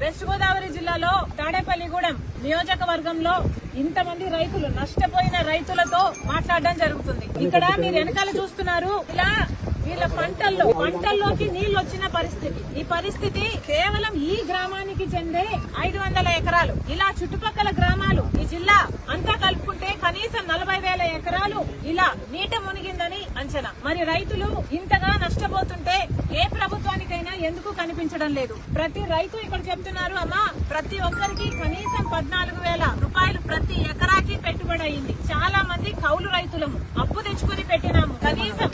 West Godavari జిల్లాలో తాడేపల్లిగూడెం నియోజకవర్గంలో ఇంతమంది రైతులు నష్టపోయిన రైతులతో మాట్లాడడం జరుగుతుంది. ఇక్కడ మీరు వెనకాల చూస్తున్నారు, ఇలా వీళ్ళ పంటల్లోకి నీళ్లు వచ్చిన పరిస్థితి. ఈ పరిస్థితి కేవలం ఈ గ్రామానికి చెందే 500 ఎకరాలు. ఇలా చుట్టుపక్కల గ్రామాలు ఈ జిల్లా అంతా కలుపుకుంటే కనీసం 40,000 ఎకరాలు ఇలా నీట మునిగిందని అంచనా. మరి రైతులు ఇంతగా నష్టపోతుంటే ఏ ప్రభుత్వానికైనా ఎందుకు కనిపించడం లేదు? ప్రతి రైతు ఇక్కడ చెప్తున్నారు, అమ్మా ప్రతి ఒక్కరికి కనీసం 14,000 రూపాయలు ప్రతి ఎకరాకి పెట్టుబడి అయింది. చాలా మంది కౌలు రైతులము అప్పు తెచ్చుకుని పెట్టినాము. కనీసం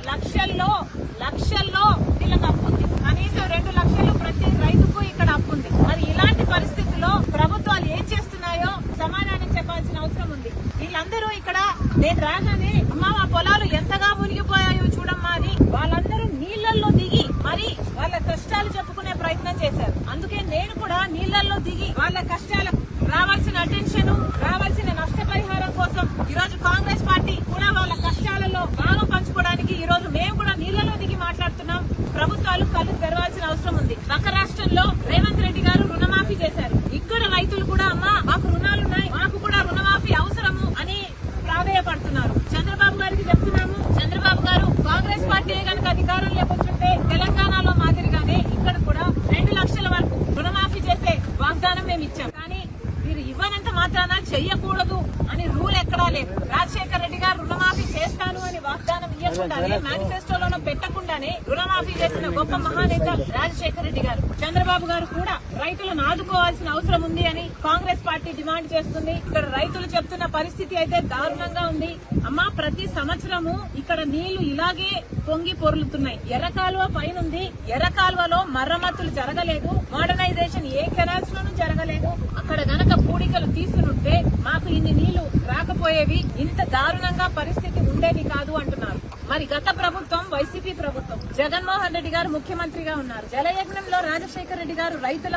లక్షల్లో వీళ్ళకి అప్పుంది. కనీసం 2 లక్షలు ప్రతి రైతుకు ఇక్కడ అప్పుంది. మరి ఇలాంటి పరిస్థితుల్లో ప్రభుత్వాలు ఏం చేస్తున్నాయో సమాధానం చెప్పాల్సిన అవసరం ఉంది. వీళ్ళందరూ ఇక్కడ నేను రాగానే అమ్మా మా పొలాలు ఎంతగా మునిగిపోయాయో చూడమ్మా అని వాళ్ళందరూ నీళ్లలో దిగి మరి వాళ్ళ కష్టాలు చెప్పుకునే ప్రయత్నం చేశారు. అందుకే నేను కూడా నీళ్లలో దిగి వాళ్ళ కష్టాలకు రావాల్సిన అటెన్షన్, రావాల్సిన నష్టపరిహారం కోసం ఈరోజు కాంగ్రెస్ పార్టీ కూడా వాళ్ళ కష్టాలలో భాగం పంచుకోవడానికి ఈరోజు మేము కూడా నీళ్లలో దిగి మాట్లాడుతున్నాం. ప్రభుత్వాలు కళ్ళు తెరవాల్సిన అవసరం ఉంది. పక్క రాష్ట్రంలో రేవంత్ రెడ్డి గారు రుణమాఫీ చేశారు. ఇక్కడ రైతులు కూడా అమ్మా మాకు రుణాలున్నాయి, మాకు కూడా రుణమాఫీ అవసరము అని ప్రాధేయపడుతున్నారు. చంద్రబాబు గారికి చెప్తున్నాము, చంద్రబాబు గారు కాంగ్రెస్ పార్టీ కనుక అధికారంలోకి వచ్చుంటే తెలంగాణలో మాదిరిగానే ఇక్కడ కూడా 2 లక్షల వరకు రుణమాఫీ చేసే వాగ్దానం మేము ఇచ్చాం. కానీ మీరు ఇవ్వనంత మాత్రాన చెయ్యకూడదు అని రూల్ ఎక్కడా లేదు. రాజశేఖర రెడ్డి గారు రుణమాఫీ చేస్తాను అని వాగ్దానం ఇవ్వకుండానే, మేనిఫెస్టోలోనూ పెట్టకుండానే రుణమాఫీ చేసిన గొప్ప మహానేత రాజశేఖర రెడ్డి గారు. చంద్రబాబు గారు కూడా రైతులను ఆదుకోవాల్సిన అవసరం ఉంది అని కాంగ్రెస్ పార్టీ డిమాండ్ చేస్తుంది. ఇక్కడ రైతులు చెప్తున్న పరిస్థితి అయితే దారుణంగా ఉంది. అమ్మా ప్రతి సంవత్సరము ఇక్కడ నీళ్లు ఇలాగే పొంగి పొర్లుతున్నాయి. ఎర్రకాలువ పైనుంది, ఎర్రకాలువలో మరమ్మతులు జరగలేదు, మోడర్నైజేషన్ ఏ కెనాల్స్ లోనూ జరగలేదు. అక్కడ గనక పూడికలు తీసునుంటే మాకు ఇన్ని నీళ్లు రాకపోయేవి, ఇంత దారుణంగా పరిస్థితి ఉండేది కాదు అంటున్నారు. మరి గత ప్రభుత్వం వైసీపీ ప్రభుత్వం, జగన్మోహన్ రెడ్డి గారు ముఖ్యమంత్రిగా ఉన్నారు. జలయజ్ఞంలో రాజశేఖర రెడ్డి గారు రైతుల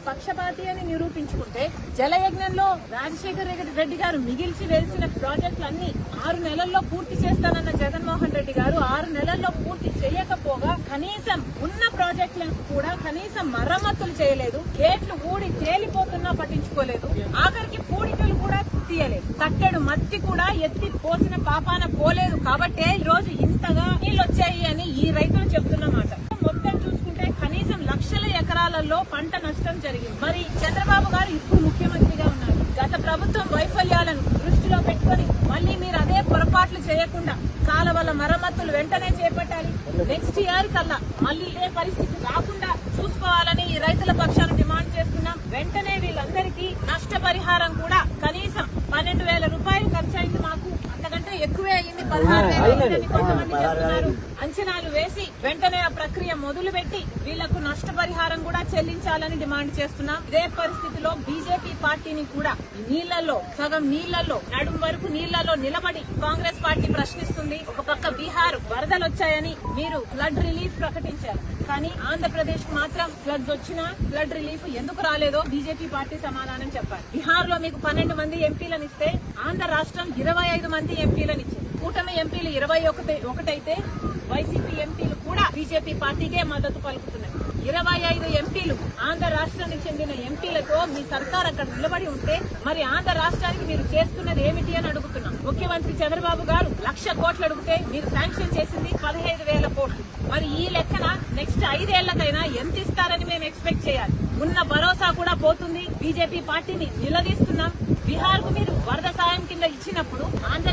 పక్షపాతి అని నిరూపించుకుంటే, జలయజ్ఞంలో రాజశేఖర రెడ్డి గారు మిగిల్చి వేసిన ప్రాజెక్టులన్నీ 6 నెలల్లో పూర్తి చేస్తానన్న జగన్మోహన్ రెడ్డి గారు 6 నెలల్లో పూర్తి చేయకపోగా కనీసం ఉన్న ప్రాజెక్టులకు కూడా కనీసం మరమ్మతులు చేయలేదు. గేట్లు ఊడి తేలిపోతున్నా పట్టించుకోలేదు. ఆఖరికి పూడికలు కూడా తీయలేదు. కట్టెడు మట్టి కూడా ఎత్తి పోసిన పాపాన పోలేదు. కాబట్టే ఈ రోజు ఇంతగా నీళ్ళు వచ్చాయి అని ఈ రైతులు చెప్తున్నమాట. మొత్తం చూసుకుంటే కనీసం లక్షల ఎకరాలలో పంట నష్టం జరిగింది. మరి చంద్రబాబు గారు ఇప్పుడు ముఖ్యమంత్రిగా ఉన్నారు. గత ప్రభుత్వం వైఫల్యాలను దృష్టిలో పెట్టుకుని మళ్ళీ మీరు అదే పొరపాట్లు చేయకుండా కాలువల మరమ్మతులు వెంటనే చేపట్టాలి. నెక్స్ట్ ఇయర్ కల్లా మళ్ళీ ఇదే పరిస్థితి రాకుండా చూసుకోవాలని ఈ రైతుల పక్షాన్ని డిమాండ్ చేస్తున్నాం. వెంటనే వీళ్ళందరికీ నష్టపరిహారం కూడా కనీసం 12,000 రూపాయలు ఖర్చు అయింది. మాకు అంతకంటే ఎక్కువే అయింది, 16,000 కొంతమంది చెప్తున్నారు. అంచనాలు వేసి వెంటనే ఆ ప్రక్రియ మొదలు పెట్టి వీళ్లకు నష్టపరిహారం కూడా చెల్లించాలని డిమాండ్ చేస్తున్నాం. ఇదే పరిస్థితిలో బీజేపీ పార్టీని కూడా నీళ్లలో సగం నీళ్లలో నడుం వరకు నీళ్లలో నిలబడి కాంగ్రెస్ పార్టీ ప్రశ్నిస్తుంది. ఒక పక్క బీహార్ వరదలు వచ్చాయని మీరు ఫ్లడ్ రిలీఫ్ ప్రకటించారు, కానీ ఆంధ్రప్రదేశ్ మాత్రం ఫ్లడ్స్ వచ్చినా ఫ్లడ్ రిలీఫ్ ఎందుకు రాలేదో బీజేపీ పార్టీ సమాధానం చెప్పాలి. బీహార్ లో మీకు 12 మంది ఎంపీలను ఇస్తే ఆంధ్ర రాష్ట్రం 25 మంది ఎంపీలను ఇచ్చింది. కూటమి ఎంపీలు 21 అయితే వైసీపీ ఎంపీలు కూడా బీజేపీ పార్టీకే మద్దతు పలుకుతున్నాయి. 25 ఎంపీలు ఆంధ్ర రాష్ట్రానికి చెందిన ఎంపీలతో మీ సర్కార్ అక్కడ నిలబడి ఉంటే మరి ఆంధ్ర రాష్ట్రానికి మీరు చేస్తున్నది ఏమిటి అని అడుగుతున్నాం. ముఖ్యమంత్రి చంద్రబాబు గారు 1,00,000 కోట్లు అడిగితే మీరు శాంక్షన్ చేసింది 15,000 కోట్లు. మరి ఈ లెక్కన నెక్స్ట్ 5 ఏళ్లకైనా ఎంత ఇస్తారని మేము ఎక్స్పెక్ట్ చేయాలి? ఉన్న భరోసా కూడా పోతుంది. బీజేపీ పార్టీని నిలదీస్తున్నాం. బీహార్ కు మీరు వరద సాయం కింద ఇచ్చినప్పుడు ఆంధ్ర